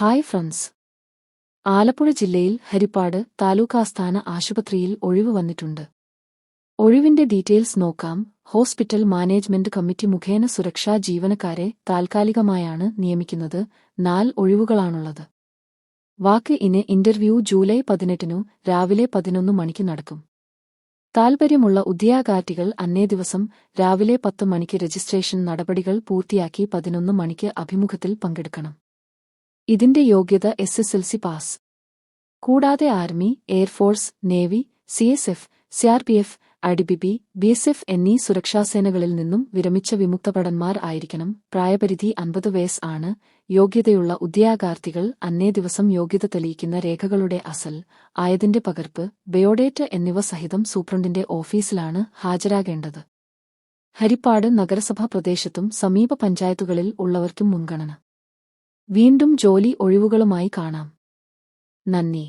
Hi friends. Alappuzha ജില്ലയിൽ ഹരിപ്പാട് താലൂക്കാസ്ഥാന ആശുപത്രിയിൽ ഒഴിവ് വന്നിട്ടുണ്ട്. ഒഴിവിന്റെ ഡീറ്റെയിൽസ് നോക്കാം. ഹോസ്പിറ്റൽ മാനേജ്മെന്റ് കമ്മിറ്റി മുഖേന സുരക്ഷാ ജീവനക്കാരെ താൽക്കാലികമായാണ് നിയമിക്കുന്നത്. 4 ഒഴിവുകളാണുള്ളത്. വാക്ക്-ഇന് ഇന്റർവ്യൂ ജൂലൈ 18 രാവിലെ 11 മണിക്ക് നടക്കും. താൽപര്യമുള്ള ഉദ്യോഗാർത്ഥികൾ അന്നേ ദിവസം രാവിലെ 10 മണിക്ക് രജിസ്ട്രേഷൻ നടപടികൾ പൂർത്തിയാക്കി 11 മണിക്ക് അഭിമുഖത്തിൽ പങ്കെടുക്കണം. ഇതിന്റെ യോഗ്യത SSLC പാസ്. കൂടാതെ army, air force, navy, CSF, CRPF, IDBP, BSF എന്നീ സുരക്ഷാസേനകളിൽ നിന്നും വിരമിച്ച വിമുക്തഭടന്മാർ ആയിരിക്കണം. പ്രായപരിധി 50 വയസ്സ് ആണ്. യോഗ്യതയുള്ള ഉദ്യോഗാർത്ഥികൾ അന്നേ ദിവസം യോഗ്യത തെളിയിക്കുന്ന രേഖകളുടെ അസൽ ആയതിന്റെ പകർപ്പ്, ബയോഡേറ്റ എന്നിവ സഹിതം സൂപ്രണ്ടിന്റെ ഓഫീസിലാണ് ഹാജരാകേണ്ടത്. ഹരിപ്പാട് നഗരസഭാ പ്രദേശത്തും സമീപ പഞ്ചായത്തുകളിൽ ഉള്ളവർക്കും മുൻഗണന. വീണ്ടും ജോലി ഒഴിവുകളുമായി കാണാം. നന്ദി.